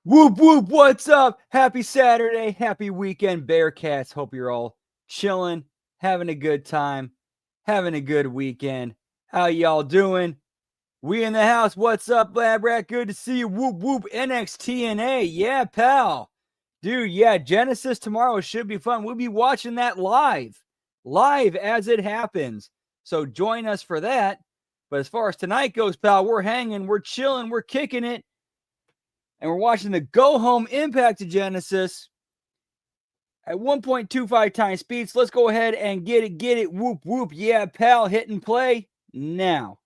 Whoop, whoop, what's up? Happy Saturday, happy weekend, Bearcats. Hope you're all chilling, having a good time, having a good weekend. How y'all doing? We in the house. What's up, Lab Rat? Good to see you. Whoop, whoop, NXTNA. Yeah, pal. Dude, yeah, Genesis tomorrow should be fun. We'll be watching that live as it happens. So join us for that. But as far as tonight goes, pal, we're hanging, we're chilling, we're kicking it. And we're watching the go-home Impact to Genesis at 1.25 times speed. So let's go ahead and get it. Whoop, whoop. Yeah, pal, hit and play now.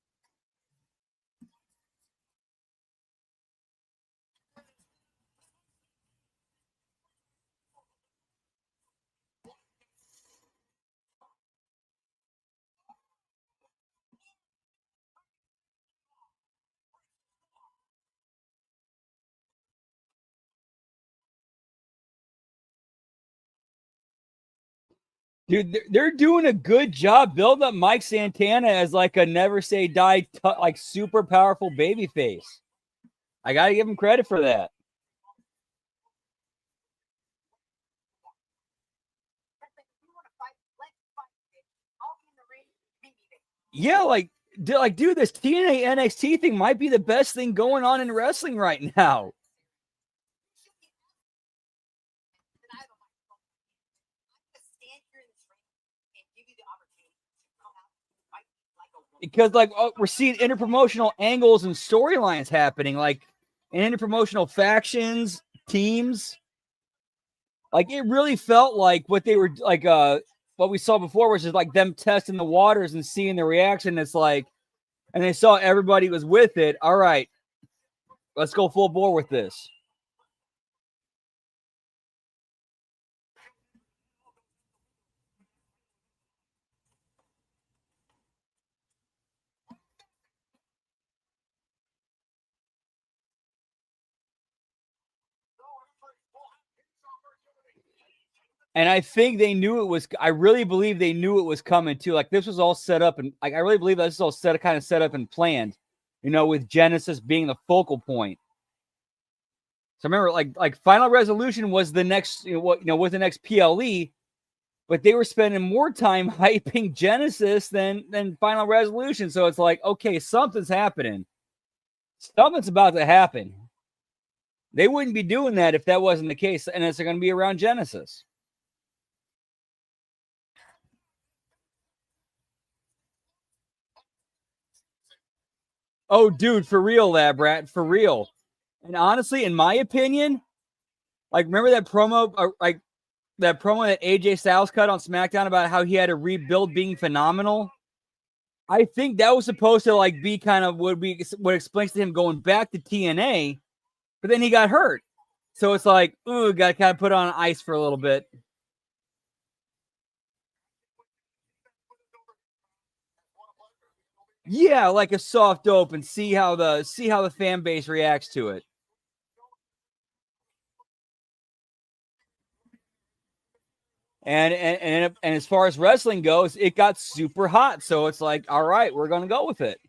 Dude, they're doing a good job building up Mike Santana as like a never say die, like super powerful baby face. I got to give him credit for that. Yeah, dude, this TNA NXT thing might be the best thing going on in wrestling right now. Because we're seeing interpromotional angles and storylines happening, like and interpromotional factions, teams. Like it really felt like what they were like what we saw before, which is like them testing the waters and seeing the reaction. It's like, and they saw everybody was with it. All right, let's go full bore with this. And I think they knew it was. I really believe they knew it was coming too. Like this was all set up, and like I really believe this is all kind of set up and planned. You know, with Genesis being the focal point. So I remember, like Final Resolution was the next, was the next PLE, but they were spending more time hyping Genesis than Final Resolution. So it's like, okay, something's happening. Something's about to happen. They wouldn't be doing that if that wasn't the case, and it's going to be around Genesis. Oh, dude, for real, Lab Rat, for real. And honestly, in my opinion, like remember that promo, that AJ Styles cut on SmackDown about how he had to rebuild being phenomenal. I think that was supposed to like be kind of what explains to him going back to TNA, but then he got hurt. So it's like, ooh, got to kind of put on ice for a little bit. Yeah, like a soft open, see how the fan base reacts to it. And as far as wrestling goes, it got super hot. So it's like, all right, we're going to go with it.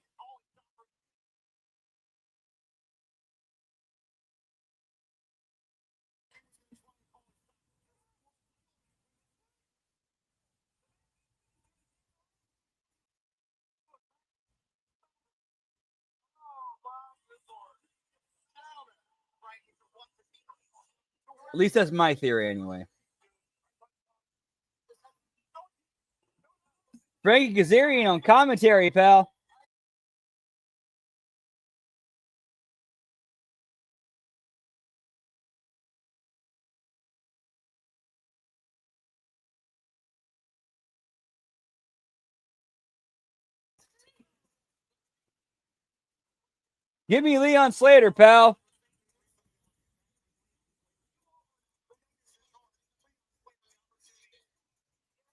At least that's my theory anyway. Frankie Kazarian on commentary, pal. Give me Leon Slater, pal.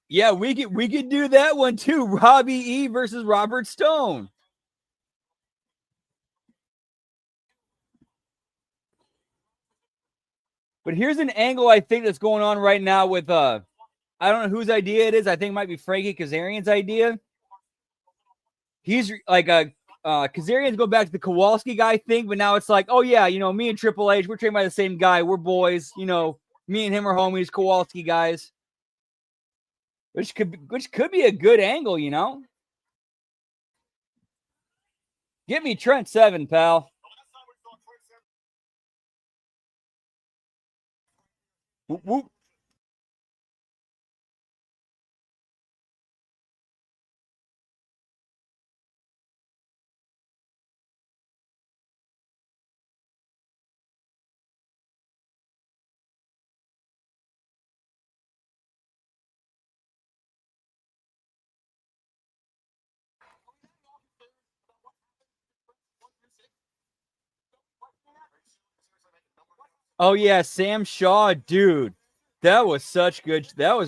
Yeah, we could do that one too. Robbie E versus Robert Stone. But here's an angle I think that's going on right now with I don't know whose idea it is. I think it might be Frankie Kazarian's idea. He's like Kazarian's going back to the Kowalski guy thing, but now it's like, oh yeah, me and Triple H, we're trained by the same guy. We're boys. Me and him are homies, Kowalski guys. Which could be a good angle, Give me Trent Seven, pal. Whoop, whoop. Oh yeah, Sam Shaw, dude. That was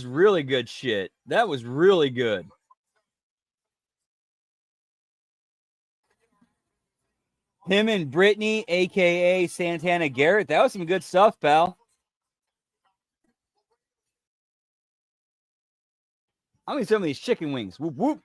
really good shit. That was really good. Him and Brittany, aka Santana Garrett. That was some good stuff, pal. I'm gonna eat some of these chicken wings. Whoop whoop.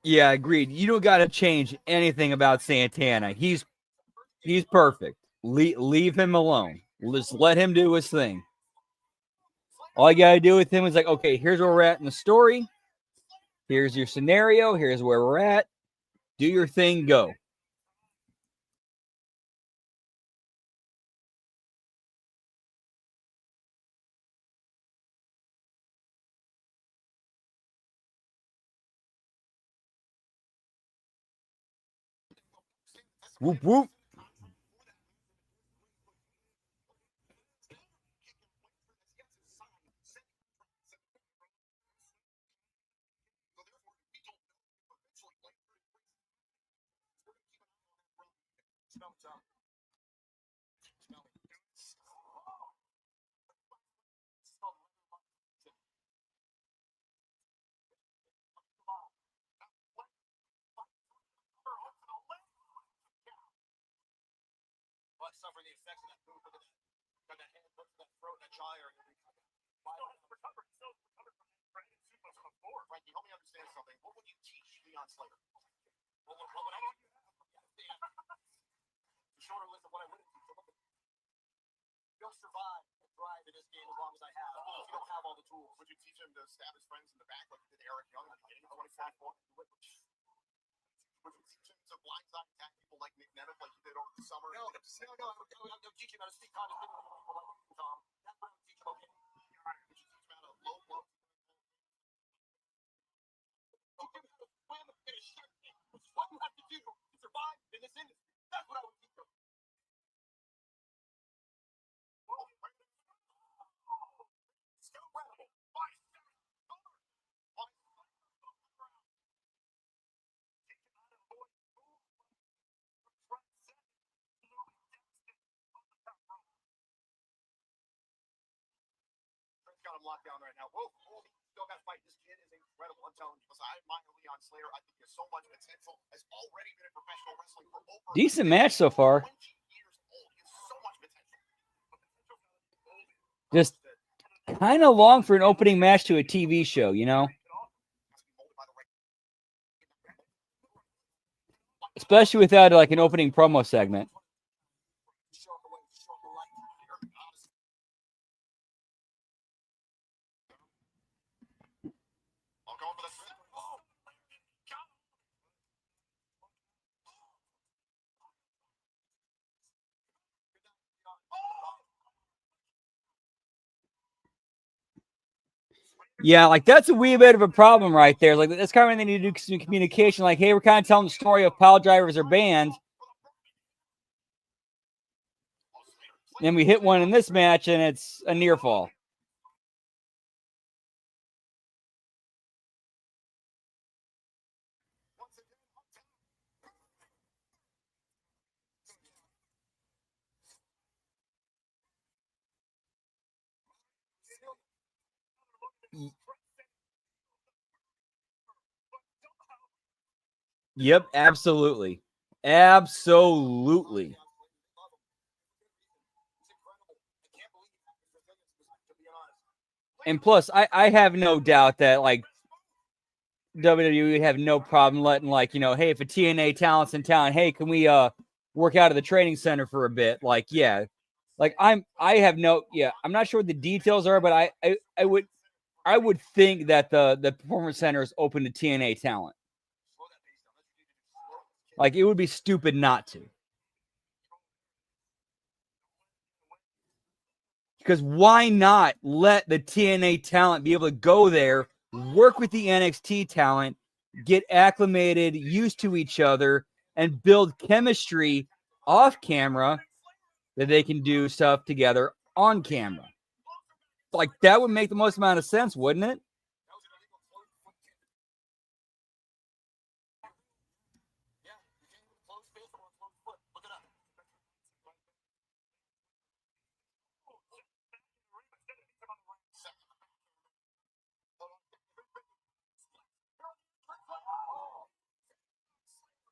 Yeah, agreed. You don't got to change anything about Santana. He's perfect. Leave him alone. Just let him do his thing. All you got to do with him is like, okay, here's where we're at in the story. Here's your scenario. Here's where we're at. Do your thing. Go. Whoop whoop. Suffering the effects of that move. Look at that. Got that hand, look at that throat, that jaw area. Still hasn't recovered. Still recovered from that Brandon Supos before. Frankie, help me understand something. What would you teach Leon Slater? What would I do? The shorter list of what I wouldn't teach. You'll survive and thrive in this game as long as I have. You don't have all the tools. Would you teach him to stab his friends in the back like you did Eric Young at the beginning of 24? Would you teach him to blindside attack people like Nick Nemeth like you did over the summer? No. I would teach him how to speak kind of people like Tom. That's what I would teach him, okay? Would you teach him how to low blow? Teach him how to swim in a ship, which is what you have to do to survive in this industry. That's what I would teach him. Got him locked down right now. Whoa, he still got to fight. This kid is Decent match so far. Just kind of long for an opening match to a TV show, you know? Especially without like an opening promo segment. Yeah, like that's a wee bit of a problem right there. Like that's kind of when they need to do some communication. Like, hey, we're kind of telling the story of pile drivers are banned. And we hit one in this match, and it's a near fall. Yep, absolutely. Absolutely. And plus, I have no doubt that like WWE would have no problem letting like, you know, hey, if a TNA talent's in town, hey, can we work out of the training center for a bit? Like, yeah. Like I'm not sure what the details are, but I would think that the performance center is open to TNA talent. Like it would be stupid not to. Because why not let the TNA talent be able to go there, work with the NXT talent, get acclimated, used to each other, and build chemistry off camera that they can do stuff together on camera. Like that would make the most amount of sense, wouldn't it?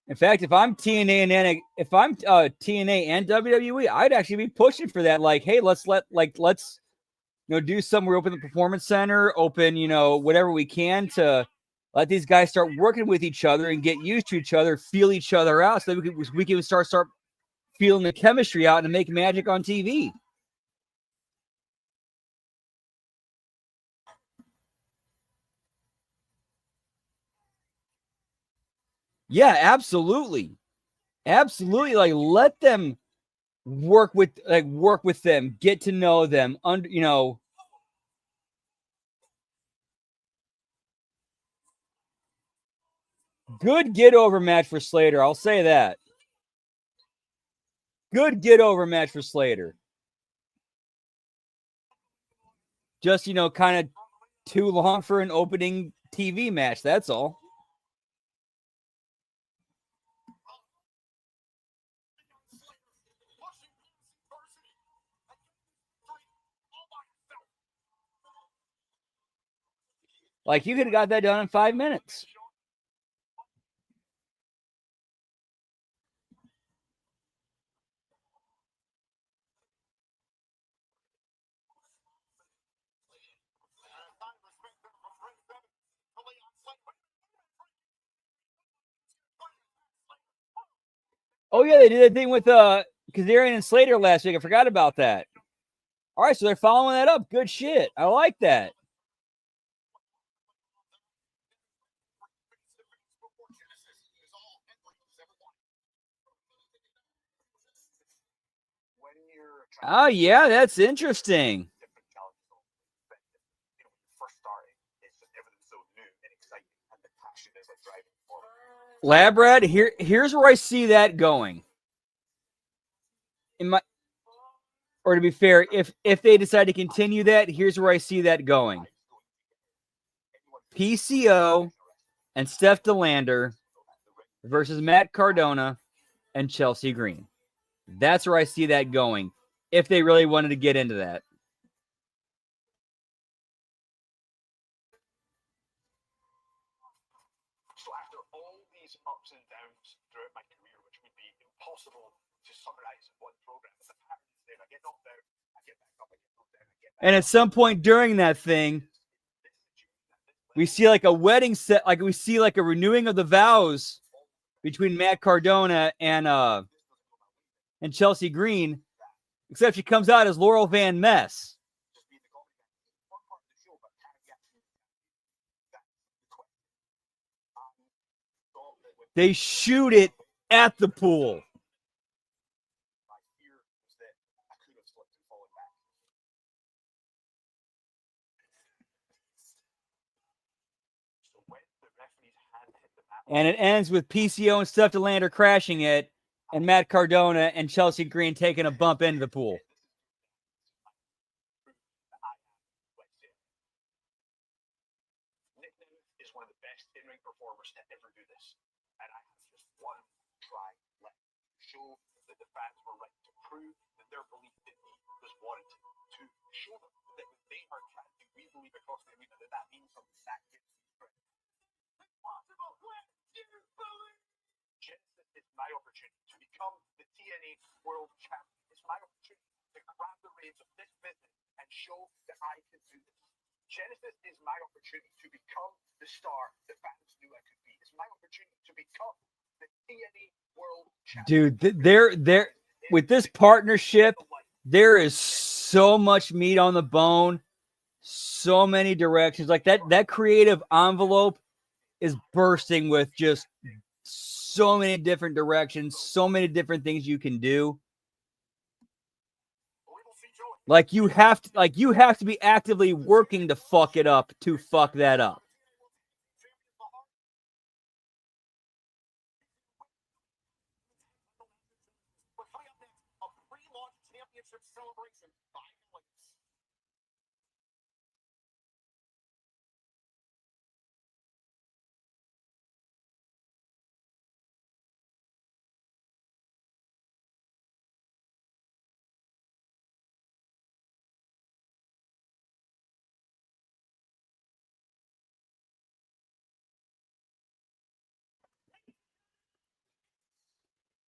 In fact, if I'm TNA and WWE, I'd actually be pushing for that. Like, hey, let's do something. We open the performance center, open whatever we can to let these guys start working with each other and get used to each other, feel each other out, so that we can start feeling the chemistry out and make magic on TV. Yeah, absolutely. Absolutely. Like let them work with them, get to know them, good get over match for Slater. I'll say that. Good get over match for Slater. Just, kind of too long for an opening TV match. That's all. Like you could have got that done in 5 minutes. Oh yeah, they did that thing with Kazarian and Slater last week. I forgot about that. All right, so they're following that up. Good shit. I like that. Oh yeah, that's interesting. Labrad, here's where I see that going. Or to be fair, if they decide to continue that, here's where I see that going. PCO and Steph DeLander versus Matt Cardona and Chelsea Green. That's where I see that going, if they really wanted to get into that. And at some point during that thing, we see like a wedding set, like we see like a renewing of the vows between Matt Cardona and Chelsea Green, except she comes out as Laurel Van Ness. They shoot it at the pool. And it ends with PCO and Stuff to Lander crashing it, and Matt Cardona and Chelsea Green taking a bump into the pool. Genesis is my opportunity to become the star the fans knew I could be. It's my opportunity to become the TNA World Champion. Dude, they're with this partnership, there is so much meat on the bone, so many directions. Like that creative envelope is bursting with just so many different directions, so many different things you can do. Like you have to be actively working to fuck it up to fuck that up.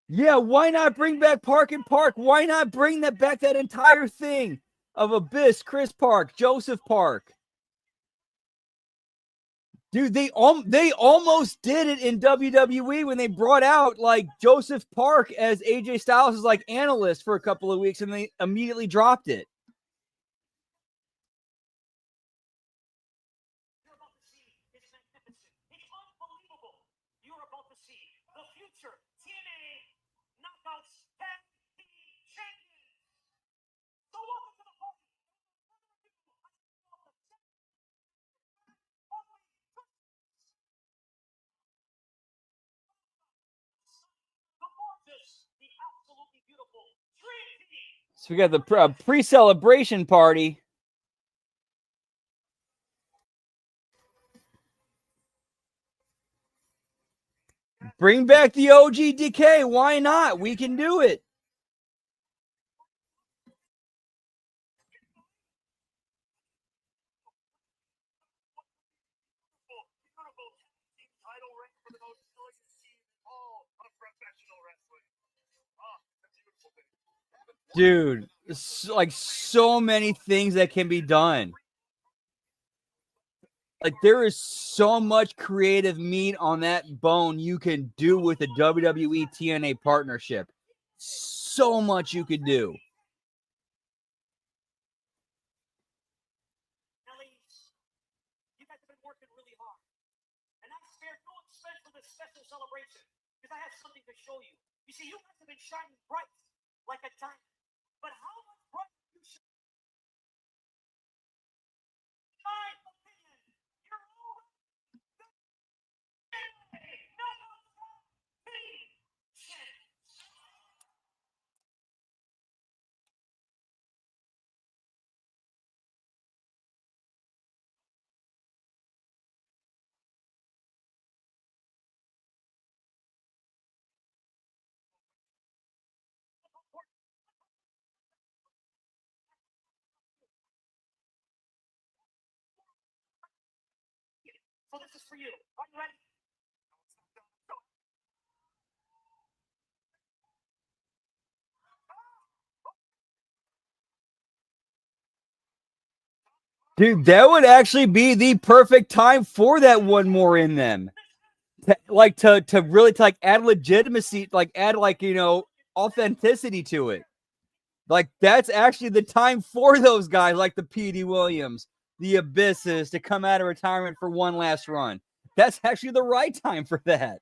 Yeah, why not bring back Park and Park? Why not bring back that entire thing of Abyss, Chris Park, Joseph Park? Dude, they almost did it in WWE when they brought out like Joseph Park as AJ Styles' like analyst for a couple of weeks, and they immediately dropped it. So we got the pre-celebration party. Bring back the OG Decay. Why not? We can do it. Dude, like so many things that can be done. Like there is so much creative meat on that bone you can do with the WWE TNA partnership. So much you could do. So this is for you. Are you ready? Dude, that would actually be the perfect time for that one more in them. To really add legitimacy, add authenticity to it. Like that's actually the time for those guys like the P.D. Williams, the Abysses to come out of retirement for one last run. That's actually the right time for that.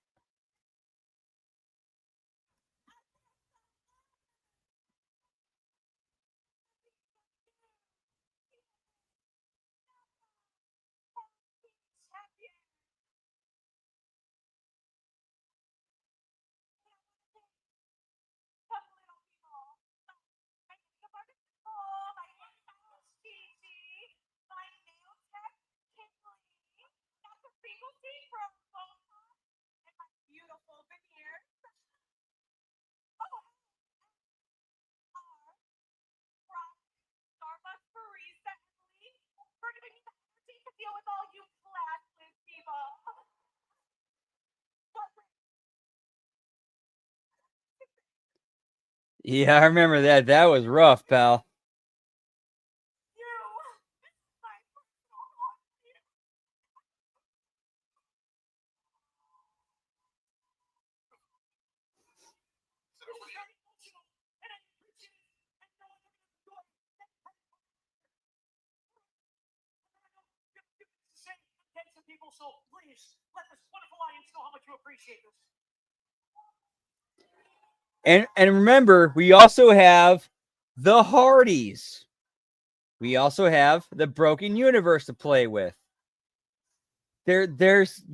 Yeah, I remember that. That was rough, pal. So please let this wonderful audience know how much you appreciate this. And remember, we also have the Hardys. We also have the Broken Universe to play with. There's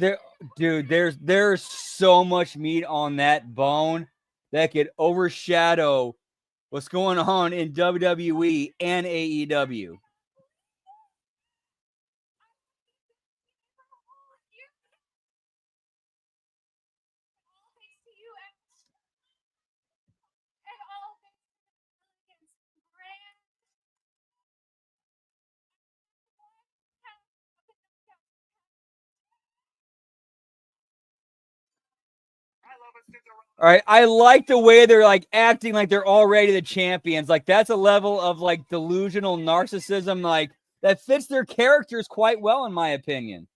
so much meat on that bone that could overshadow what's going on in WWE and AEW. All right, I like the way they're acting like they're already the champions. Like that's a level of delusional narcissism that fits their characters quite well, in my opinion.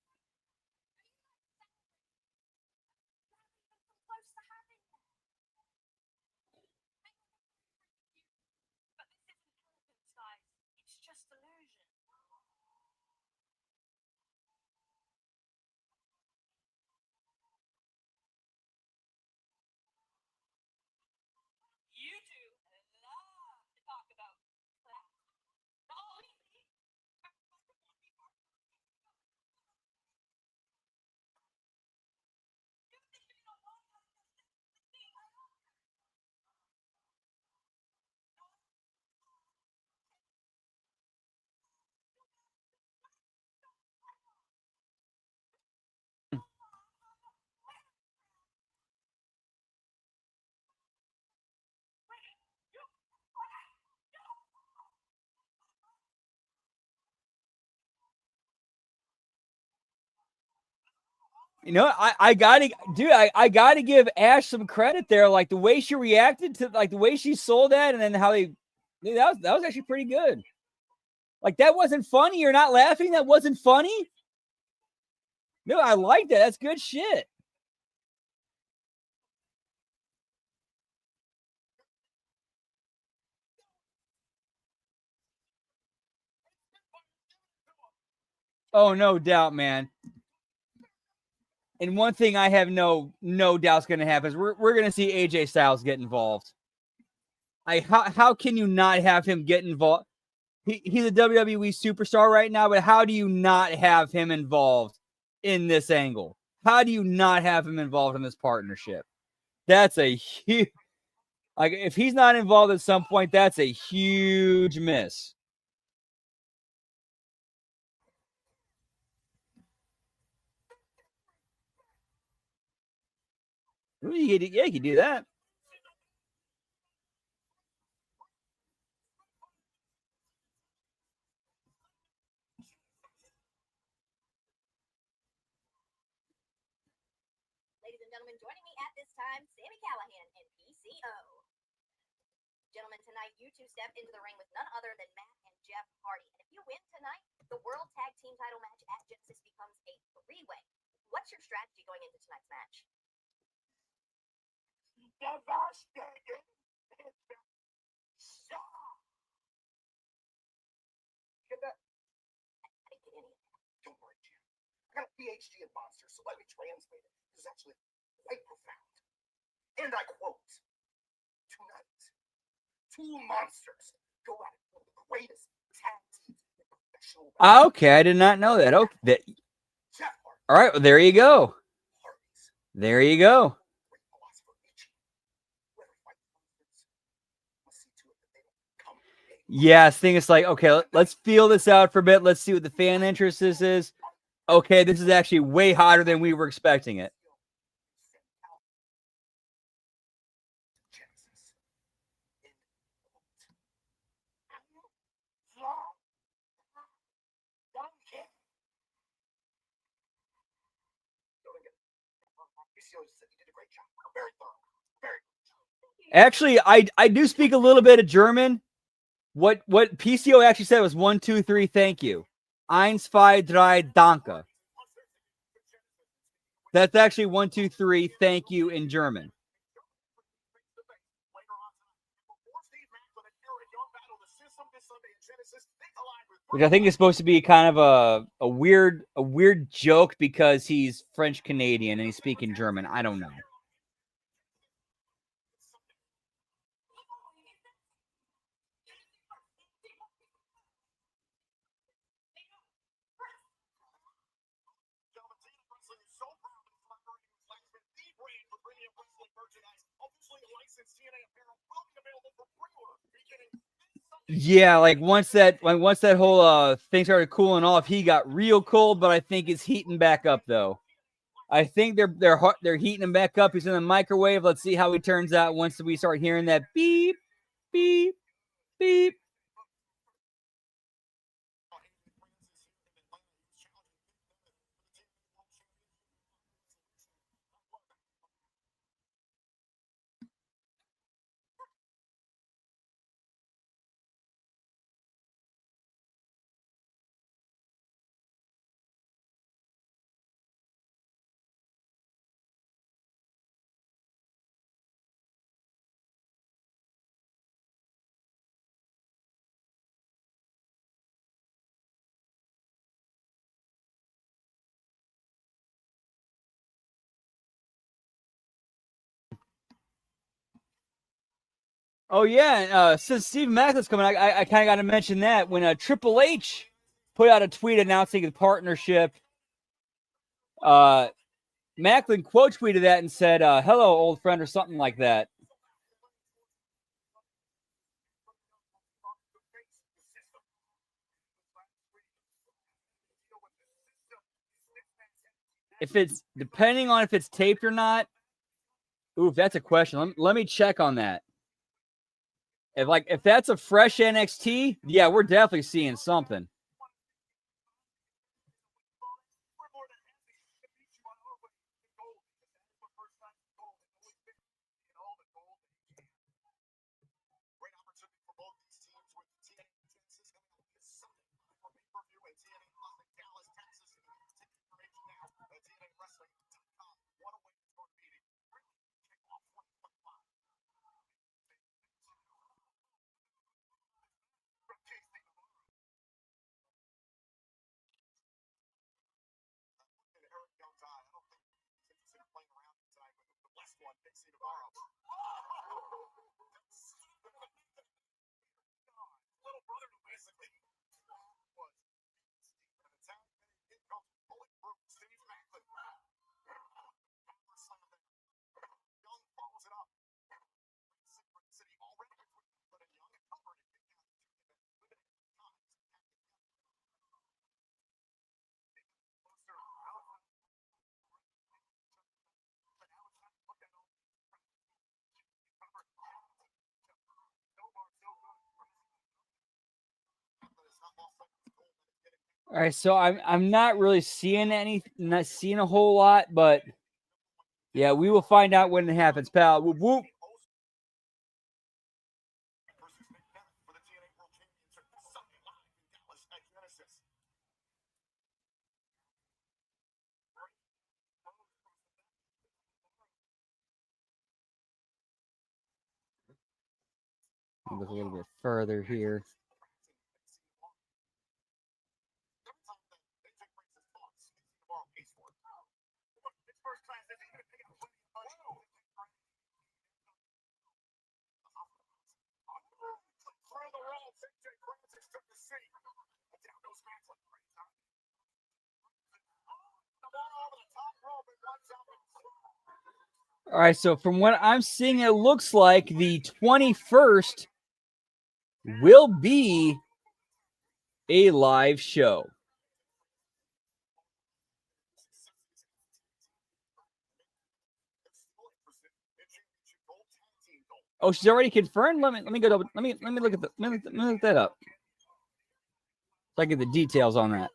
You know, I gotta give Ash some credit there. Like the way she reacted to the way she sold that, and then how that was actually pretty good. Like that wasn't funny. You're not laughing. That wasn't funny. No, I like that. That's good shit. Oh, no doubt, man. And one thing I have no doubt's going to happen is we're going to see AJ Styles get involved. How can you not have him get involved? He's a WWE superstar right now, but how do you not have him involved in this angle? How do you not have him involved in this partnership? That's a huge, if he's not involved at some point, that's a huge miss. Yeah, you can do that. Ladies and gentlemen, joining me at this time, Sami Callihan and PCO. Gentlemen, tonight you two step into the ring with none other than Matt and Jeff Hardy. And if you win tonight, the World Tag Team title match at Genesis becomes a three-way. What's your strategy going into tonight's match? Devastating. Get that? I didn't get any of that. Don't worry, Jim. I got a PhD in monsters, so let me translate it. This is actually quite profound. And I quote, tonight, two monsters go at it, one of the greatest tag teams in professional wrestling. Okay, I did not know that. Okay, Jeff Hardy, all right, well, there you go. Hardy's There you go. great philosopher, Nietzsche. Whoever fights monsters must see to it that they don't come big. Yeah, I think it's like, okay, let's feel this out for a bit. Let's see what the fan interest this is. Okay, this is actually way hotter than we were expecting it. Genesis. You did a great job. Very thorough. Very Actually, I do speak a little bit of German. What PCO actually said was 1, 2, 3, thank you. 1, 2, 3, danke. That's actually 1, 2, 3, thank you in German. Which I think is supposed to be kind of a weird joke because he's French Canadian and he's speaking German. I don't know. Yeah, like once that whole thing started cooling off, he got real cold, but I think it's heating back up though. I think they're heating him back up. He's in the microwave. Let's see how he turns out once we start hearing that beep, beep, beep. Oh yeah, since Steve Macklin's coming, I kind of got to mention that when Triple H put out a tweet announcing his partnership, Macklin quote tweeted that and said, "Hello, old friend," or something like that. If it's depending on if it's taped or not, ooh, that's a question. Let me check on that. If that's a fresh NXT, yeah, we're definitely seeing something. All right, so I'm not really seeing not seeing a whole lot, but yeah, we will find out when it happens, pal. Whoop, whoop. Look a little bit further here. All right, so from what I'm seeing, it looks like the 21st will be a live show. Oh, she's already confirmed. Let me go. Let me look at the. Let me look that up. So I get the details on that.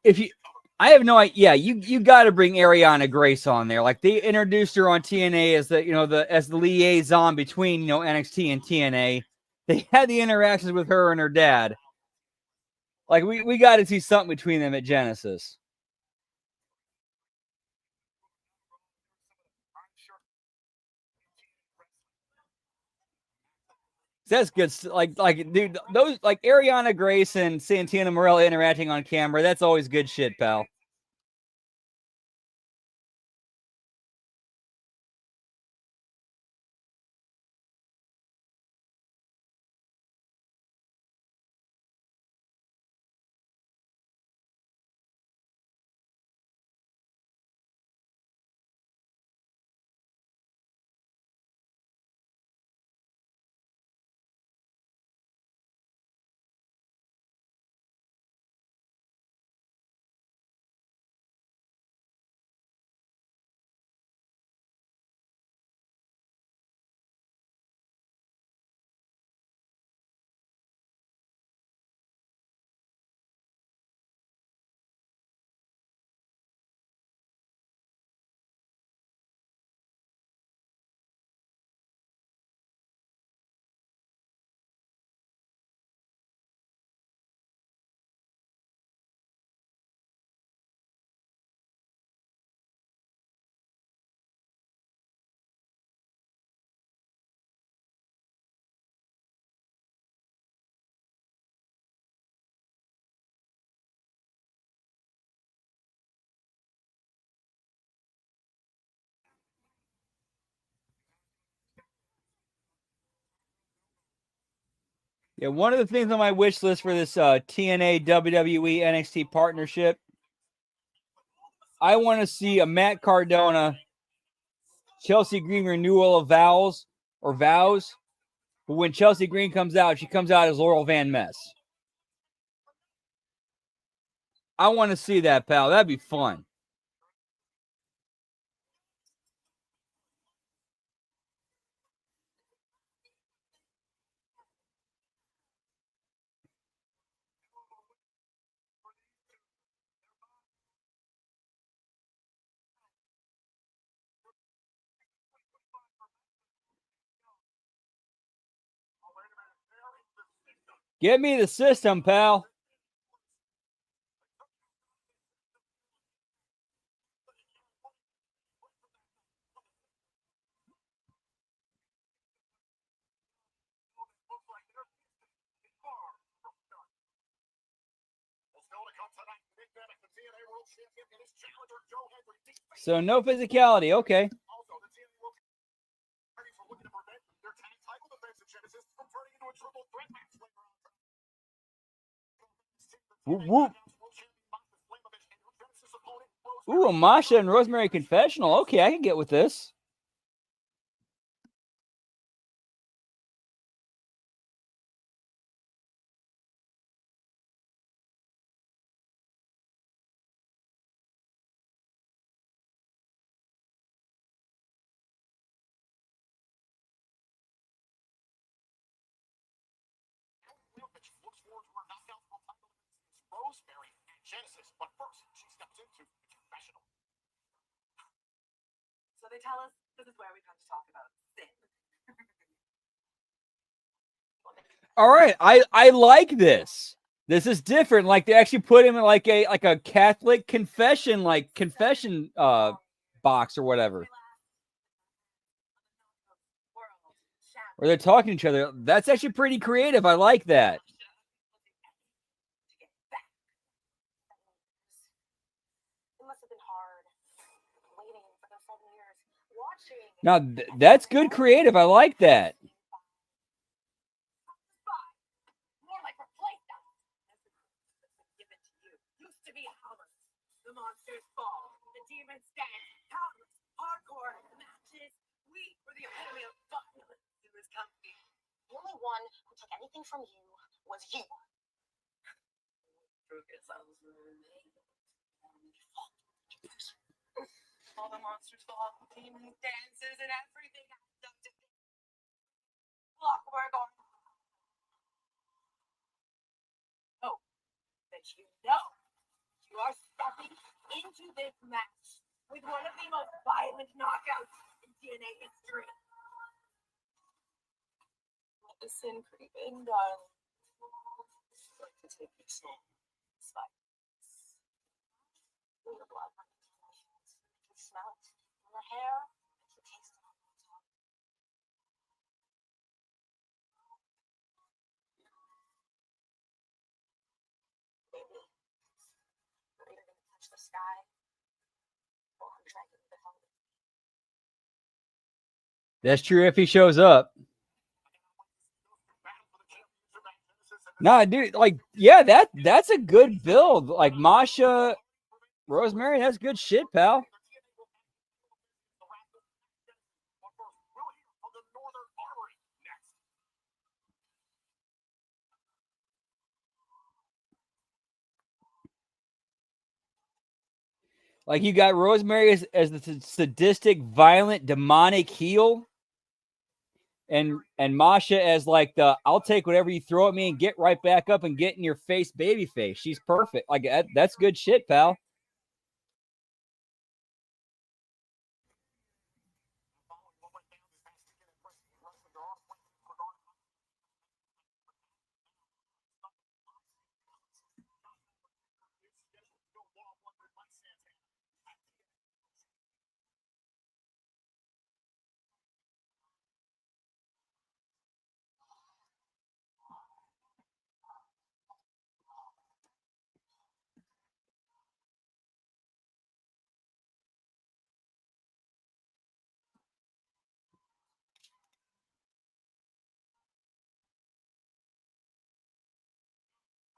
If you, I have no idea. You got to bring Ariana Grace on there. Like they introduced her on TNA as the liaison between NXT and TNA. They had the interactions with her and her dad. Like we got to see something between them at Genesis. That's good. Like dude, those like Ariana Grace and Santana Morella interacting on camera. That's always good shit, pal. Yeah, one of the things on my wish list for this TNA WWE NXT partnership, I want to see a Matt Cardona, Chelsea Green renewal of vows. But when Chelsea Green comes out, she comes out as Laurel Van Ness. I want to see that, pal. That'd be fun. Give me the system, pal. So no physicality. Okay. Whoop, whoop. Ooh, a Masha and Rosemary confessional. Okay, I can get with this. Rosemary and Genesis, but first she steps into the confessional. So they tell us this is where we come to talk about sin. All right, I like this. This is different. Like they actually put him in like a Catholic confession box or whatever. Where they're talking to each other. That's actually pretty creative. I like that. It must have been hard waiting for those 7 years, watching. Now that's good creative. I like that. More like replace them. Given to you. Used to be ours. The monsters fall. The demons dance. Countless hardcore matches. We were the epitome of violence in this company. The only one who took anything from you was you. All the monsters fall. Demons dances and everything adds up to clockwork or hope that you know you are stepping into this match with one of the most violent knockouts in DNA history. Let the sin creep in, darling. Like to take your soul. Spike. Feel your blood running through my hands. You can smell it in your hair. You can taste it on your tongue. Maybe you're either gonna touch the sky or I'm dragging you to hell. That's true if he shows up. Nah, dude, like, yeah, that's a good build. Like Masha, Rosemary, that's good shit, pal. Like you got Rosemary as the sadistic, violent, demonic heel. And Masha as like the I'll take whatever you throw at me and get right back up and get in your face, baby face. She's perfect. Like that's good shit, pal.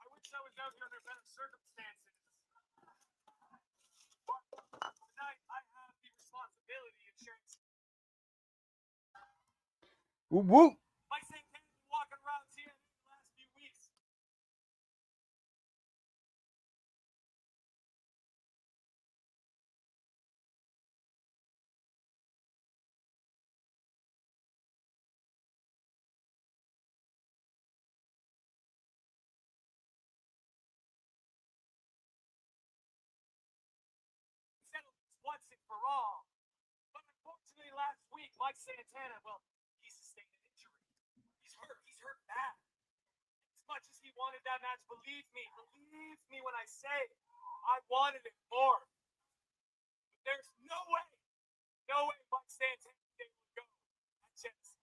I wish I was out here under better circumstances. But tonight I have the responsibility of sharing. Whoop, whoop. Mike Santana's been walking around here in the last few weeks. Settle this once and for all. But unfortunately, last week, Mike Santana, well, he sustained an injury. He's hurt. He's hurt bad. As much as he wanted that match, believe me when I say I wanted it more. But there's no way Mike Santana would go at Genesis.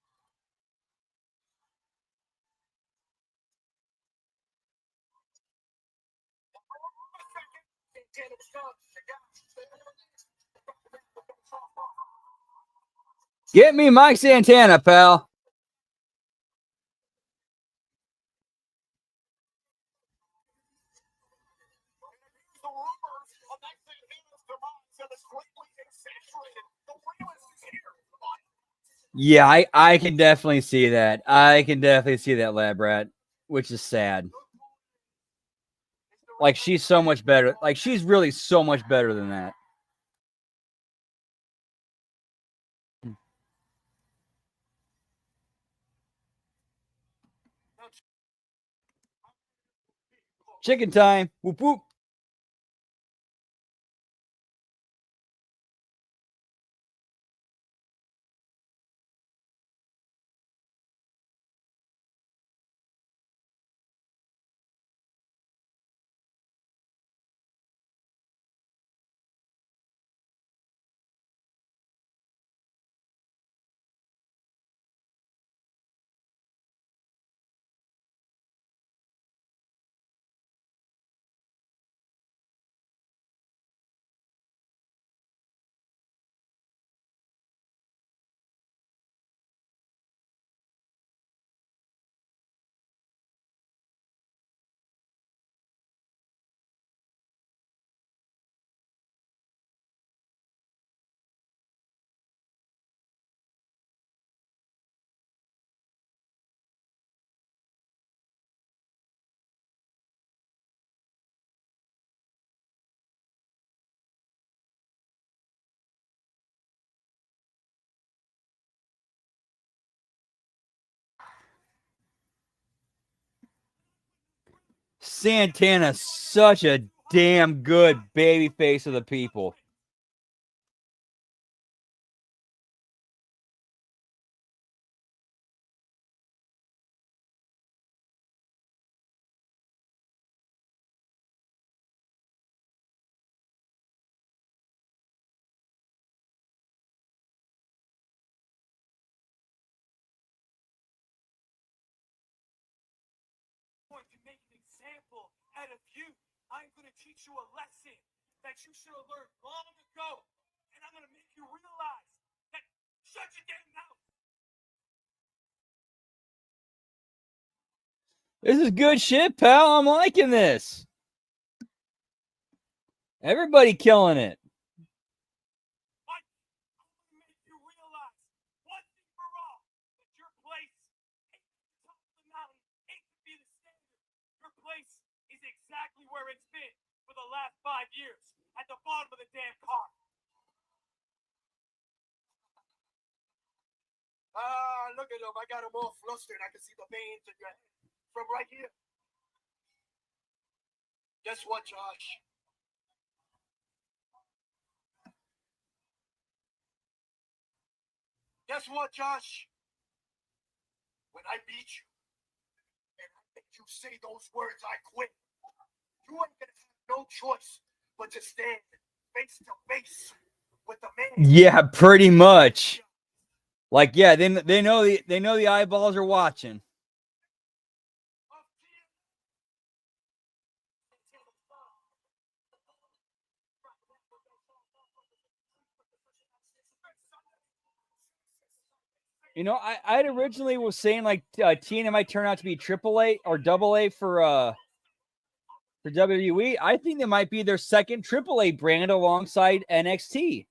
Get me Mike Santana, pal. The rumors of Mike Santana's demise have been greatly exaggerated. The realist is here. Yeah, I can definitely see that. I can definitely see that, lab rat, which is sad. Like she's so much better. Like she's really so much better than that. Chicken time. Whoop whoop. Santana's such a damn good baby face of the people. Going to make an example out of you. I'm going to teach you a lesson that you should have learned long ago. And I'm going to make you realize that shut your damn mouth. This is good shit, pal. I'm liking this. Everybody killing it. But I'm going to make you realize one thing for all, that your place ain't at the top of the mountain, ain't to be the standard. Your place is exactly where it's been for the last 5 years, at the bottom of the damn car. Look at him. I got him all flustered. I can see the veins in your head from right here. Guess what, Josh? Guess what, Josh? When I beat you, and I make you say those words, I quit. You ain't gonna have no choice but to stand face to face with the man. Yeah, pretty much. Like, yeah, they know the eyeballs are watching. You know, I originally was saying like TNA might turn out to be AAA or AA for WWE. I think they might be their second AAA brand alongside NXT.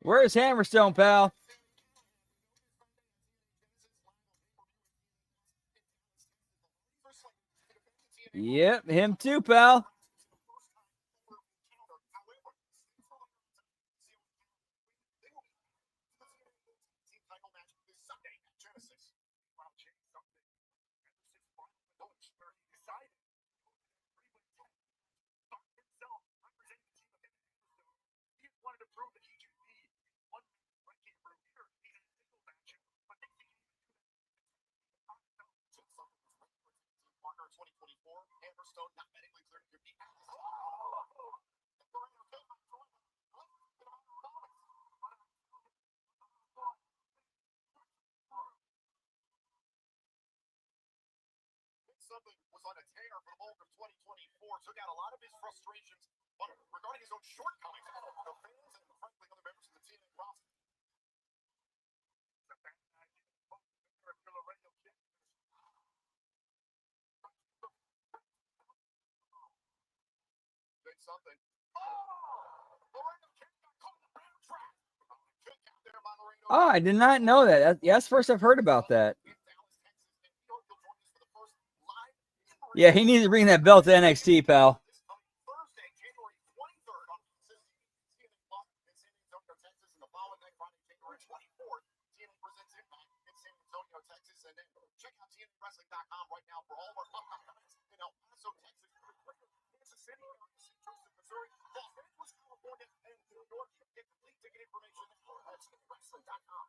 Where's Hammerstone, pal? Yep, him too, pal. through the HMG one ranking room here. He's in a single match, but they think he can do that. Parker 2024, Hammerstone not medically cleared to be out. Something was on a tear for the bulk of 2024, took out a lot of his frustrations regarding his own shortcomings. The fans and frankly other members of the TNA roster. Did something. Oh, I did not know that. Yes, first I've heard about that. Yeah, he needs to bring that belt to NXT, pal. Thursday, January 23rd on TNA Plus in San Antonio, Texas, and the following night, Friday, January 24th, TNA presents Impact in San Antonio, Texas, and then check out TNAWrestling.com right now for all of our upcoming events in El Paso, Texas, Kansas City, Joseph, Missouri, Los Angeles, California, and New York. Get complete ticket information at TNAWrestling.com.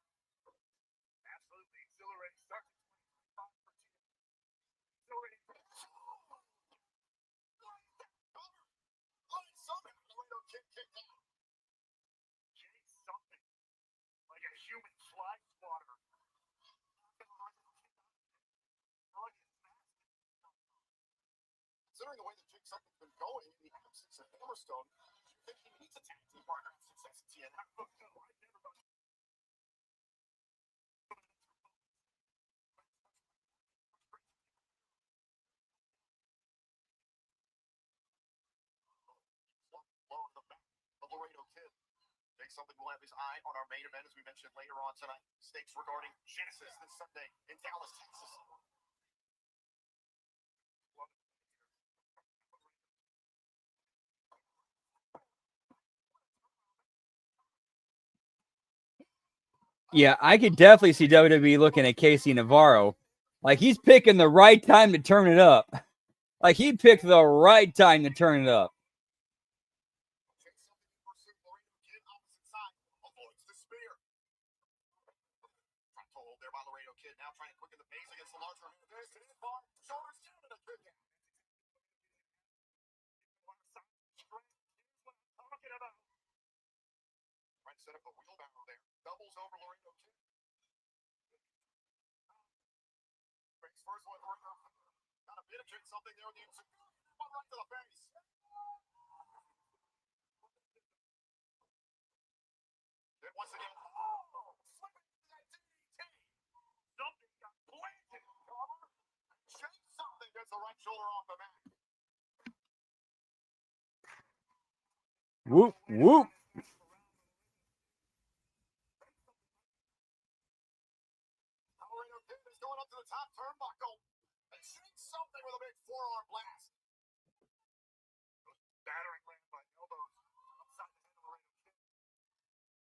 Absolutely exhilarating start to 2025 for TNA. Exhilarating. Something like a human fly swatter. Considering the way that Jake Something's been going in the absence of Hammerstone, you think he needs a tag team partner in success at TNA? Low in the back of Laredo Kid. Jake Something will have his eye on our main event, as we mentioned later on tonight. Stakes regarding Genesis this Sunday in Dallas, Texas. Yeah, I could definitely see WWE looking at Casey Navarro. Like, he's picking the right time to turn it up. Like, he picked the right time to turn it up. There by Laredo Kid, now trying to quicken the pace against the larger man. There's the bar, shoulders down, and a good down. Trying to set up a wheelbarrow there. Doubles over Laredo Kid. Breaks first one, Laredo. Got a bit of Jake Something there on the inside. One right to the face. Then once again, flipping that DDT. Something got planted. Jake Something gets the right shoulder off the mat. Whoop, whoop. Laredo Kid is going up to the top turnbuckle. And Jake Something with a big forearm blast. Battering ran by elbows upside the head of Laredo Kid.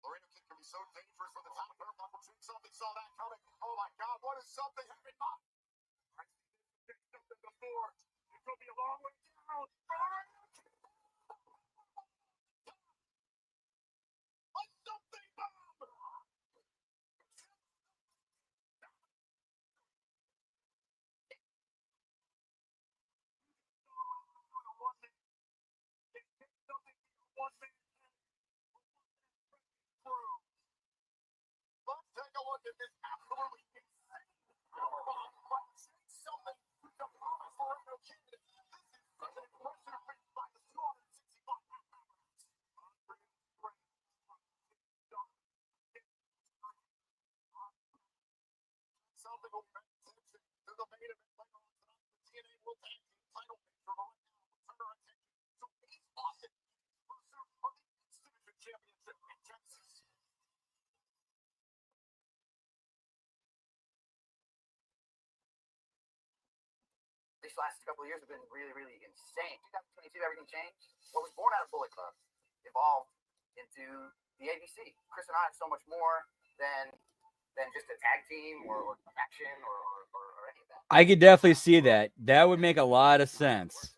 Laredo Kid can be so dangerous from the top turnbuckle. Jake Something saw that coming. Oh my God, what is Something having fun? I've seen Jake Something before. It could be a long way down for Laredo Kid. A Something bomb! Let's take a look at this absolutely insane powerbomb by Jake Something to the promise for Laredo Kid. This is such an impressive feat by the 265-pound. Something will bring attention to the main event later on tonight. The TNA World Tag Team title picture, but right now we'll turn our attention to Ace Austin in his pursuit of the X Division Championship in Texas. These last couple of years have been really, really insane. 2022, everything changed. What was born out of Bullet Club evolved into the ABC. Chris and I have so much more than just a tag team or faction or any of that. I could definitely see that. That would make a lot of sense.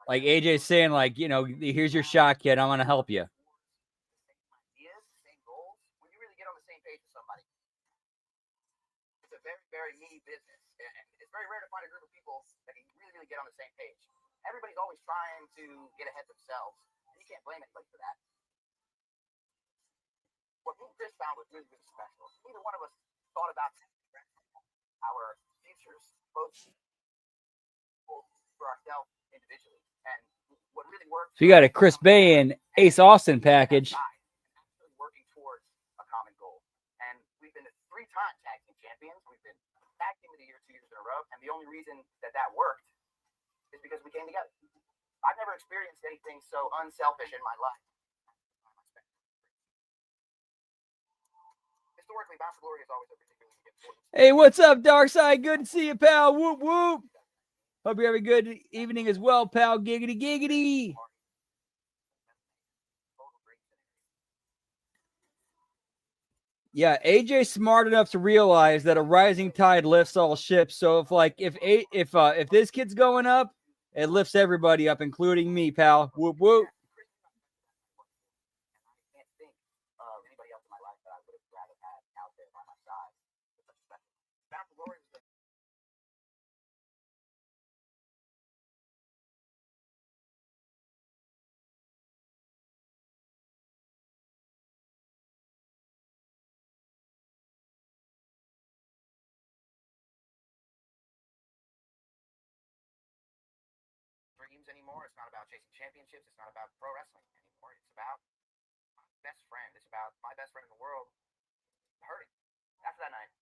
Like AJ's saying, like, you know, here's your shot, kid. I'm gonna help you. Ideas, same goals. When you really get on the same page with somebody, it's a very, very me business, and it's very rare to find a group of people that can really, really get on the same page. Everybody's always trying to get ahead themselves, and you can't blame anybody for that. What me and Chris found was really, really special. Neither one of us thought about our futures, both for ourselves individually, and what really worked. So you got a Chris Bay and Ace Austin package. Working towards a common goal, and we've been 3-time tag team champions. We've been tag team of the year 2 years in a row, and the only reason that worked is because we came together. I've never experienced anything so unselfish in my life. Historically, Bound for Glory is always a particularly important. Hey, what's up, Darkside? Good to see you, pal. Whoop whoop. Hope you have a good evening as well, pal. Giggity giggity. Yeah, AJ's smart enough to realize that a rising tide lifts all ships. So if this kid's going up, it lifts everybody up, including me, pal. Whoop whoop. I can't think of anybody else in my life that I would have rather had out there by my side. Bound for Glory was the dreams anymore. It's not about chasing championships. It's not about pro wrestling anymore. It's about my best friend. It's about my best friend in the world hurting. After that night,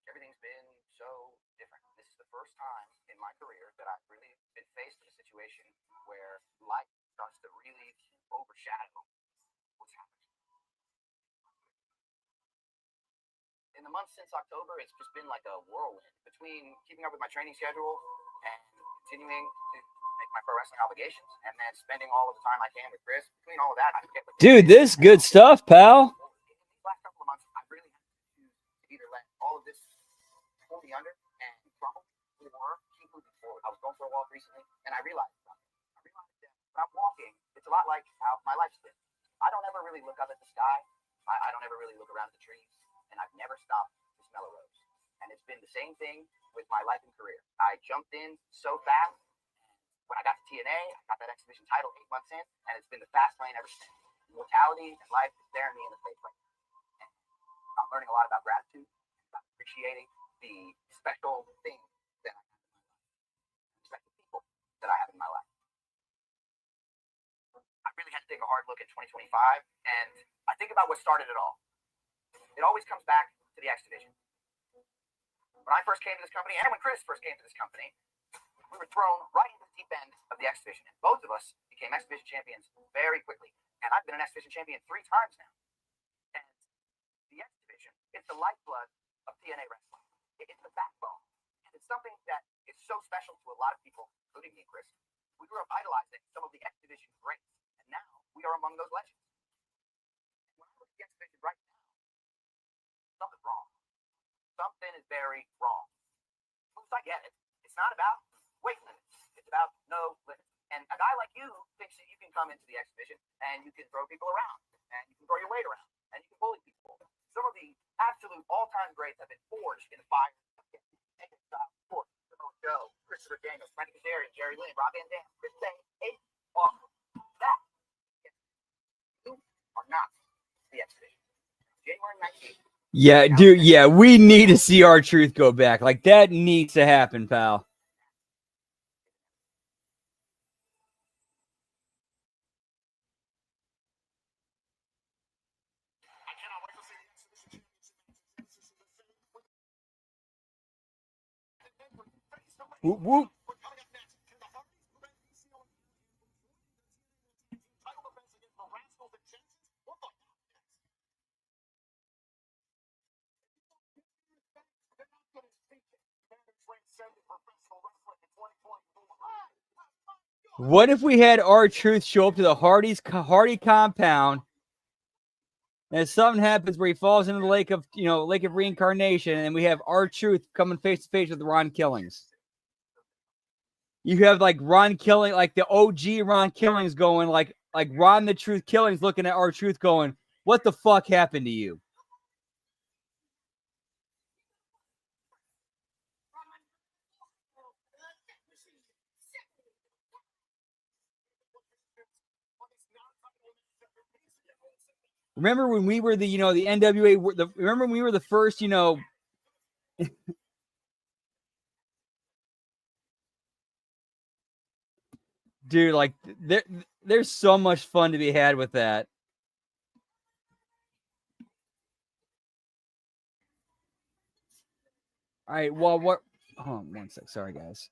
everything's been so different. This is the first time in my career that I've really been faced with a situation where life starts to really overshadow what's happening. In the months since October, it's just been like a whirlwind between keeping up with my training schedule and continuing to make my pro wrestling obligations, and then spending all of the time I can with Chris. Between all of that, I forget what. Dude, this good stuff, pal. These last couple of months, I really had to choose to either let all of this pull me under and crumble, or keep moving forward. I was going for a walk recently, and I realized something. I realized that when I'm walking, it's a lot like how my life's been. I don't ever really look up at the sky. I don't ever really look around at the trees, and I've never stopped to smell a rose. And it's been the same thing with my life and career. I jumped in so fast. When I got to TNA, I got that exhibition title 8 months in, and it's been the fast lane ever since. Mortality and life is staring me in the face right now. And I'm learning a lot about gratitude, about appreciating the special things that I have in my life, the special people that I have in my life. I really had to take a hard look at 2025, and I think about what started it all. It always comes back to the X Division. When I first came to this company, and when Chris first came to this company, we were thrown right into the deep end of the X Division. And both of us became X Division champions very quickly. And I've been an X Division champion 3 times now. And the X Division, it's the lifeblood of TNA wrestling. It's the backbone. And it's something that is so special to a lot of people, including me and Chris. We grew up idolizing some of the X Division greats. And now we are among those legends. When I look at the X Division right now, something's wrong. Something is very wrong. Once I get it, it's not about weight limits. It's about no limits. And a guy like you thinks that you can come into the X Division and you can throw people around, and you can throw your weight around, and you can bully people. Some of the absolute all-time greats have been forged in the fire. Joe, Christopher Daniels, Frankie Kazarian, Jerry Lynn, Rob Van Dam, Chris Bay, Ace, that you are not the X Division. January 19th. Yeah, dude. Yeah, we need to see our truth go back. Like, that needs to happen, pal. Whoop, whoop. What if we had R-Truth show up to the Hardy compound, and something happens where he falls into the lake of reincarnation, and we have R-Truth coming face to face with Ron Killings? You have like Ron Killing, like the OG Ron Killings going, like Ron the Truth Killings looking at R-Truth going, what the fuck happened to you? Remember when we were the, the NWA, remember when we were the first, dude, like there's so much fun to be had with that. All right, well, what? Hold on 1 sec. Sorry, guys.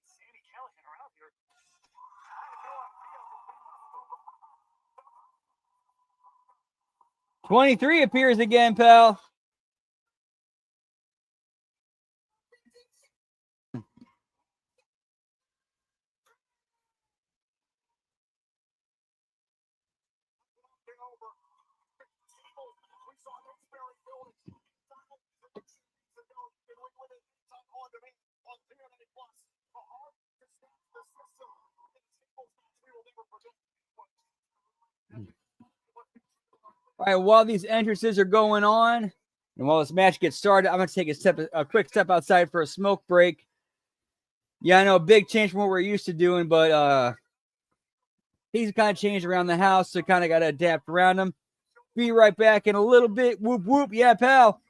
Sandy Callahan are out here. 23 appears again, pal. All right, while these entrances are going on, and while this match gets started, I'm going to take a quick step outside for a smoke break. Yeah, I know, a big change from what we're used to doing, but he's kind of changed around the house, so kind of got to adapt around him. Be right back in a little bit. Whoop, whoop. Yeah, pal.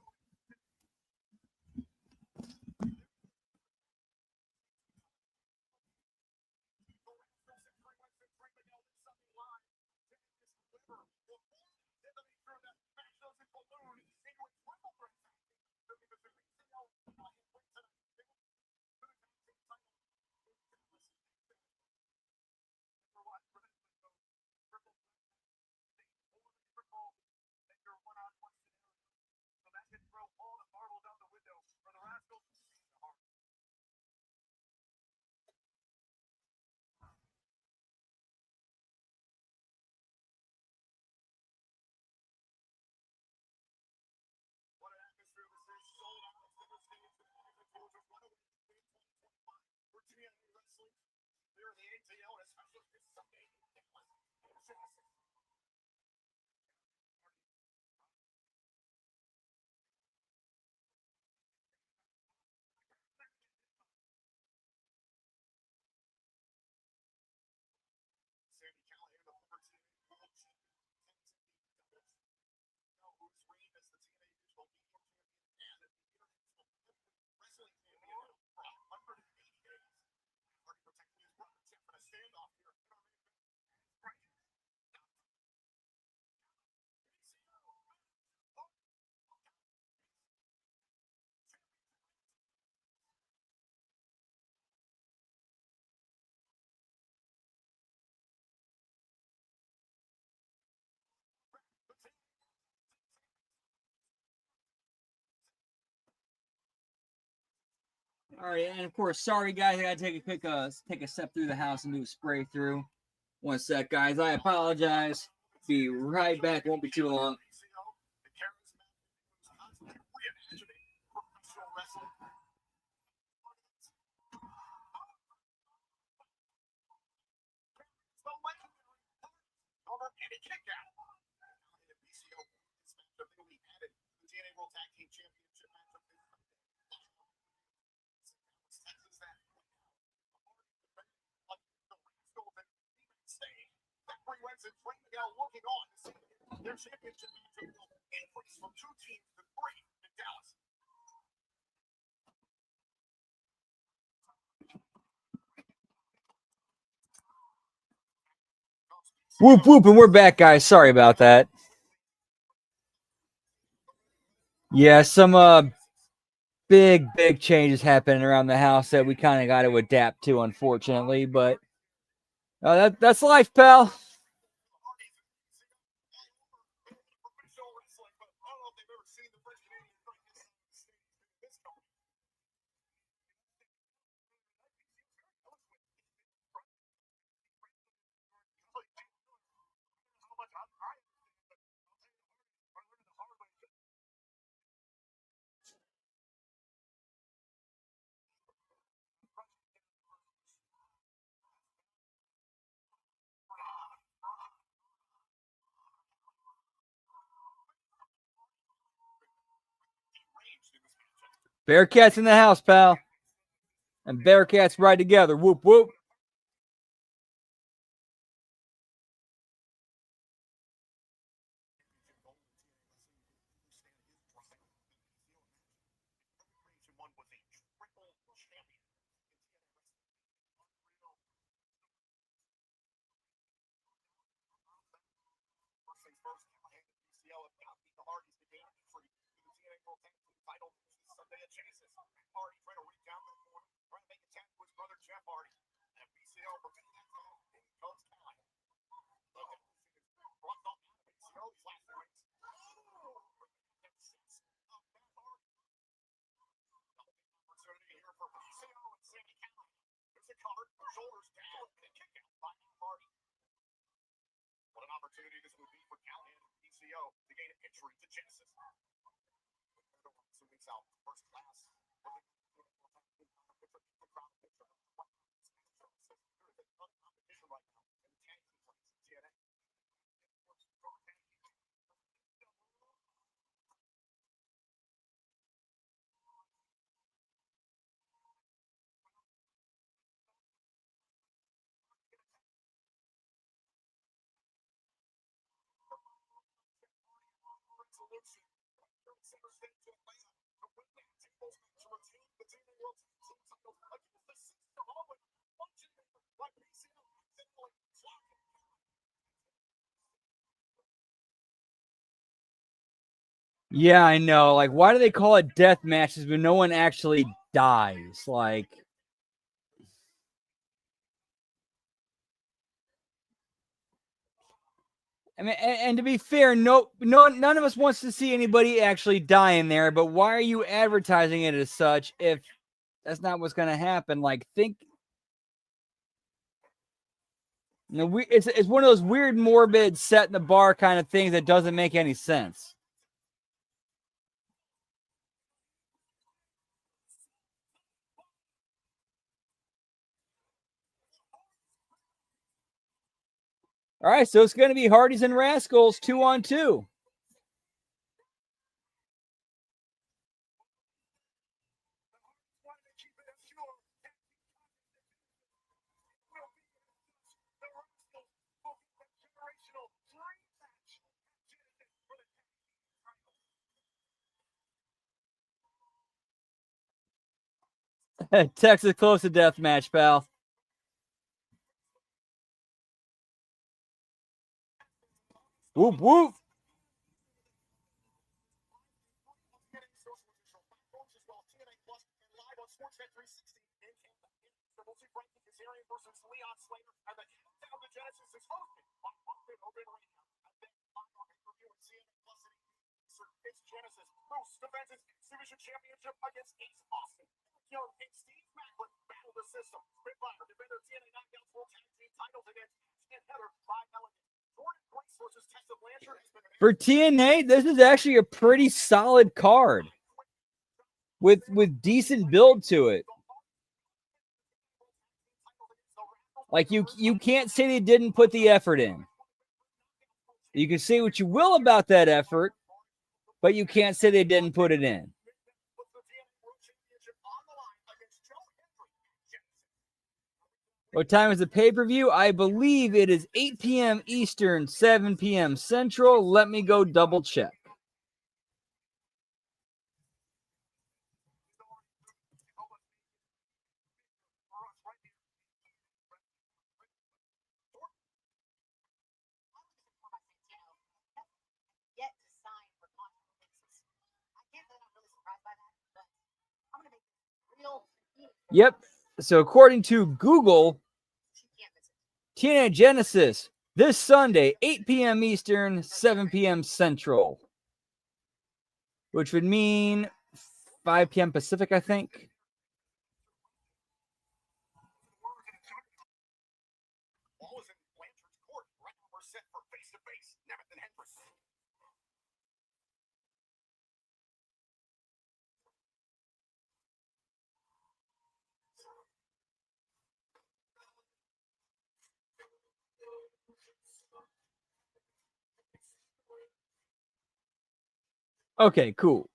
All right, and of course, sorry guys, I gotta take a step through the house and do a spray through. 1 sec, guys. I apologize. Be right back. Won't be too long. Looking on to see their championship matchup will increase from 2 teams to 3 in Dallas. Whoop, whoop, and we're back, guys. Sorry about that. Yeah, some big changes happening around the house that we kind of got to adapt to, unfortunately. But that's life, pal. Bearcats in the house, pal. And Bearcats ride together. Whoop, whoop. What an opportunity this would be for Callahan and PCO to gain entry to Genesis. First class. Yeah, I know. Like, why do they call it death matches when no one actually dies? Like, I mean, and to be fair, none of us wants to see anybody actually die in there. But why are you advertising it as such if that's not what's going to happen? Like, it's one of those weird, morbid, set in the bar kind of things that doesn't make any sense. All right, so it's going to be Hardys and Rascals 2-on-2. Texas close to death match, pal. Whoop, whoop. It's Genesis. Bruce defends his Exhibition Championship against Ace Austin. Young and Steve Macklin battle the system. Spitfire defender TNA Knockouts World Tag Team titles against Ken Heather by Elegant. Jordan Grace versus Tessa Blanchard. For TNA, this is actually a pretty solid card with decent build to it. Like, you can't say they didn't put the effort in. You can say what you will about that effort, but you can't say they didn't put it in. What time is the pay-per-view? I believe it is 8 p.m. Eastern, 7 p.m. Central. Let me go double check. Yep. So according to Google, TNA Genesis this Sunday, 8 p.m. Eastern, 7 p.m. Central, which would mean 5 p.m. Pacific, I think. Ball is in Blanchard's court. Right now we're set for face-to-face. Nemeth and Hendricks. Okay, cool.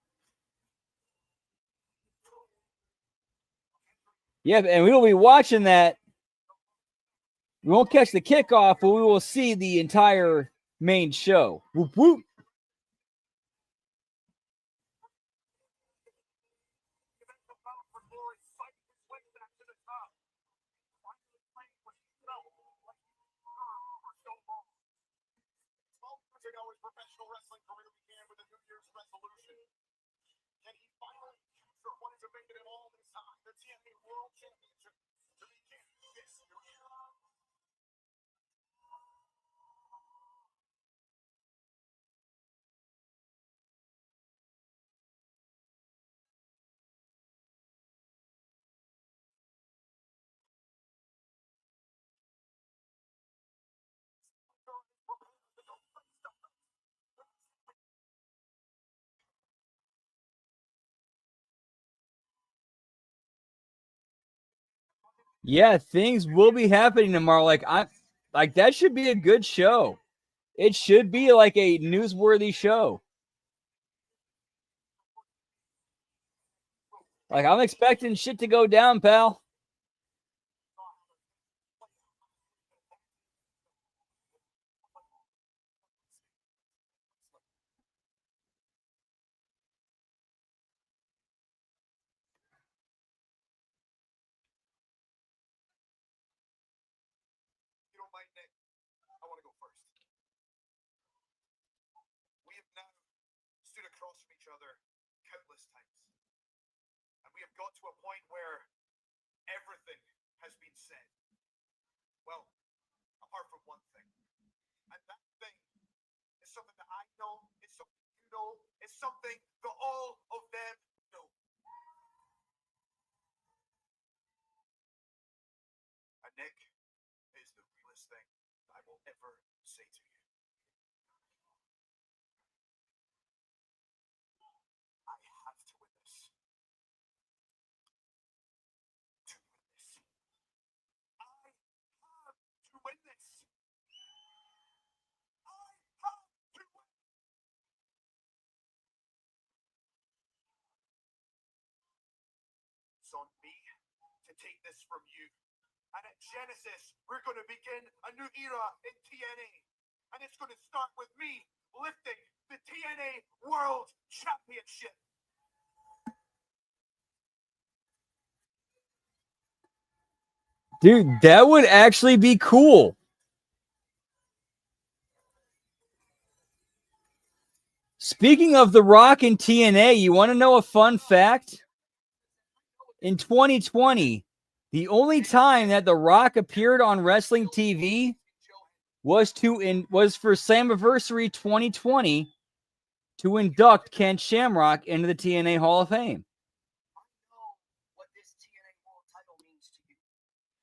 Yeah, and we will be watching that. We won't catch the kickoff, but we will see the entire main show. Whoop, whoop. Professional wrestling career began with a New Year's resolution. Can he finally capture what has evaded him all this time? The TNA World Championship to begin this new year. Yeah, things will be happening tomorrow. Like that should be a good show. It should be like a newsworthy show. Like I'm expecting shit to go down, pal. You don't mind, Nick? I want to go first. We have now stood across from each other countless times. And we have got to a point where everything has been said. Well, apart from one thing. And that thing is something that I know, it's something you know, it's something that all of them know. And Nick is the realest thing I will ever say to you. I have to win this. To win this. I have to win this. I have to win. It's on me to take this from you. And at Genesis, we're going to begin a new era in TNA. And it's going to start with me lifting the TNA World Championship. Dude, that would actually be cool. Speaking of The Rock and TNA, you want to know a fun fact? In 2020, the only time that The Rock appeared on wrestling TV was for Slammiversary 2020 to induct Ken Shamrock into the TNA Hall of Fame. I know what this TNA World title means to you.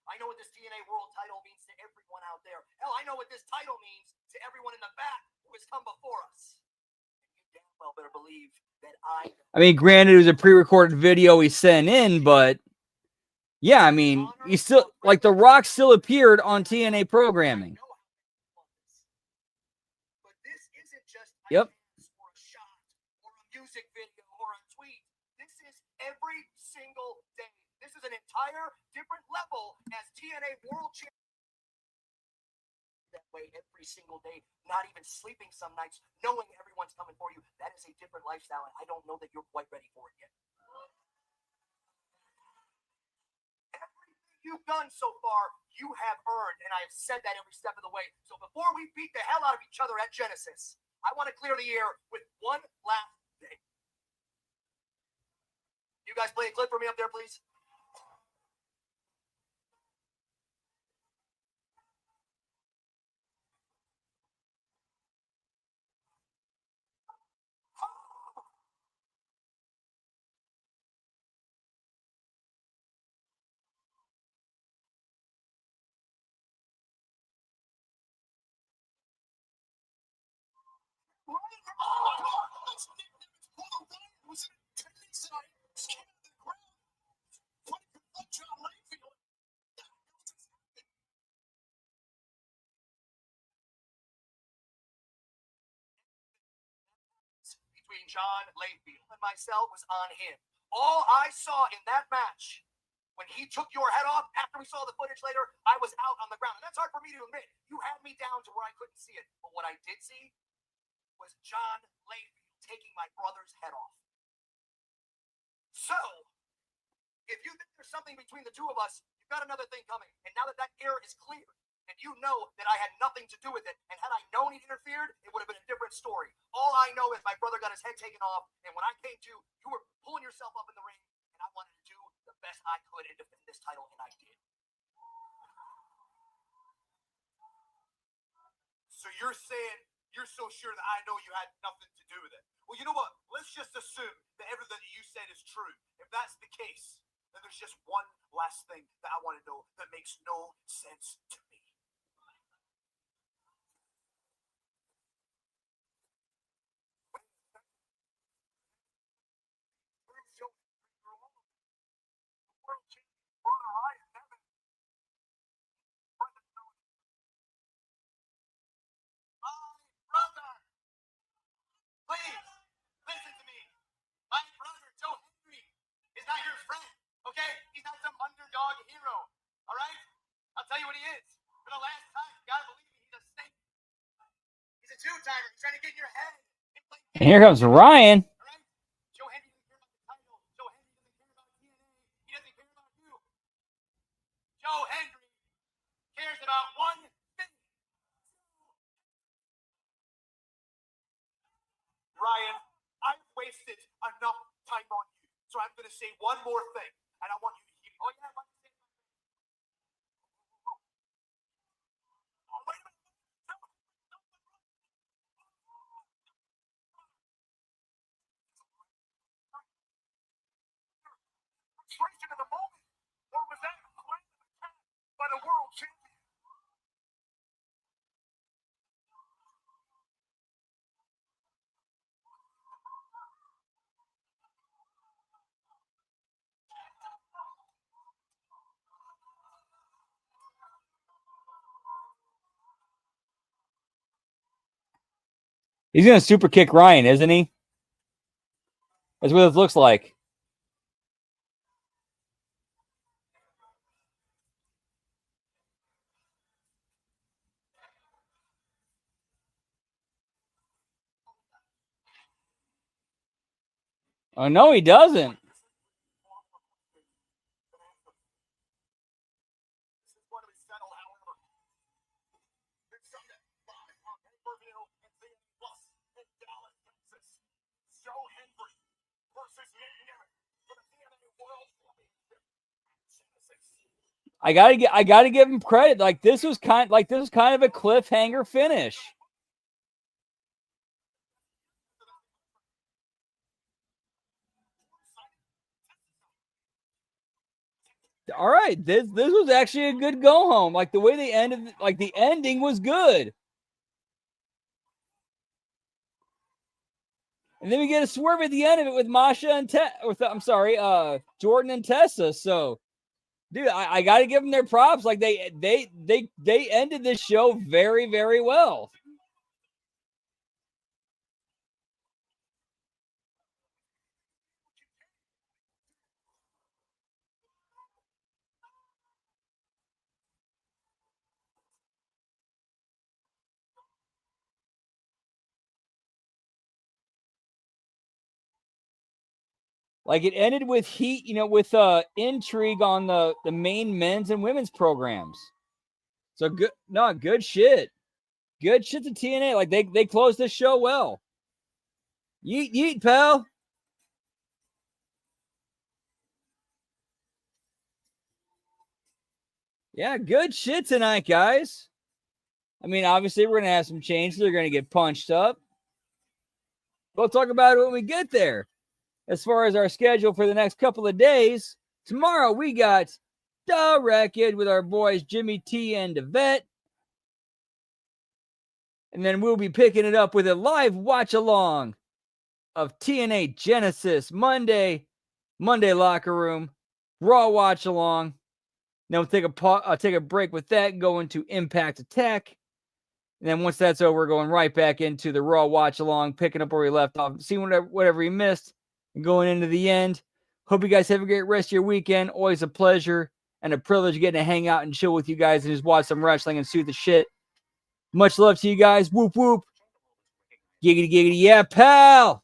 I know what this TNA World title means to everyone out there. Hell, I know what this title means to everyone in the back who has come before us. And you damn well better believe that I mean, granted, it was a pre-recorded video he sent in, but yeah, I mean, he still, like, The Rock still appeared on TNA programming. But this isn't just a Yep. dance or a shot or a music video or a tweet. This is every single day. This is an entire different level as TNA World Champion. That way every single day, not even sleeping some nights, knowing everyone's coming for you. That is a different lifestyle, and I don't know that you're quite ready for it yet. Everything you've done so far, you have earned, and I have said that every step of the way. So before we beat the hell out of each other at Genesis, I want to clear the air with one last thing. You guys play a clip for me up there, please? Between John Layfield and myself was on him. All I saw in that match, when he took your head off, after we saw the footage later, I was out on the ground. And that's hard for me to admit. You had me down to where I couldn't see it. But what I did see was John Layfield taking my brother's head off. So, if you think there's something between the two of us, you've got another thing coming. And now that that air is clear, and you know that I had nothing to do with it, and had I known he interfered, it would have been a different story. All I know is my brother got his head taken off, and when I came to, you were pulling yourself up in the ring, and I wanted to do the best I could and defend this title, and I did. So you're saying you're so sure that I know you had nothing to do with it? Well, you know what? Let's just assume that everything that you said is true. If that's the case, then there's just one last thing that I want to know that makes no sense to me. Please, listen to me. My brother, Joe Henry, is not your friend, okay? He's not some underdog hero, all right? I'll tell you what he is. For the last time, you gotta believe me, he's a snake. He's a two-timer. He's trying to get in your head. And here comes Ryan. All right? Joe Henry doesn't care about the title. Joe Henry doesn't care about TNA. He doesn't care about you. Joe Henry cares about one thing. Ryan, I've wasted enough time on you, so I'm going to say one more thing, and I want you to hear. Oh, yeah, I'd like to say something. Oh, wait a minute. Frustration in the moment, or was that a plan attack by the world champion? He's going to super kick Ryan, isn't he? That's what it looks like. Oh, no, he doesn't. I gotta give him credit. Like this was kind of a cliffhanger finish. All right, this was actually a good go home. Like the way they ended, like the ending was good. And then we get a swerve at the end of it with Masha and Jordan and Tessa. So, dude, I got to give them their props. Like they ended this show very, very well. Like it ended with heat, with intrigue on the main men's and women's programs. So good shit. Good shit to TNA. Like they closed this show well. Yeet yeet, pal. Yeah, good shit tonight, guys. I mean, obviously we're gonna have some changes. They're gonna get punched up. We'll talk about it when we get there. As far as our schedule for the next couple of days, tomorrow we got The Wreckage with our boys Jimmy T and DeVette. And then we'll be picking it up with a live watch-along of TNA Genesis Monday Locker Room, Raw watch-along. Then we'll take a break with that, go into Impact Attack. And then once that's over, we're going right back into the Raw watch-along, picking up where we left off, seeing whatever we missed, and going into the end. Hope you guys have a great rest of your weekend. Always a pleasure and a privilege getting to hang out and chill with you guys and just watch some wrestling and shoot the shit. Much love to you guys. Whoop, whoop. Giggity, giggity. Yeah, pal.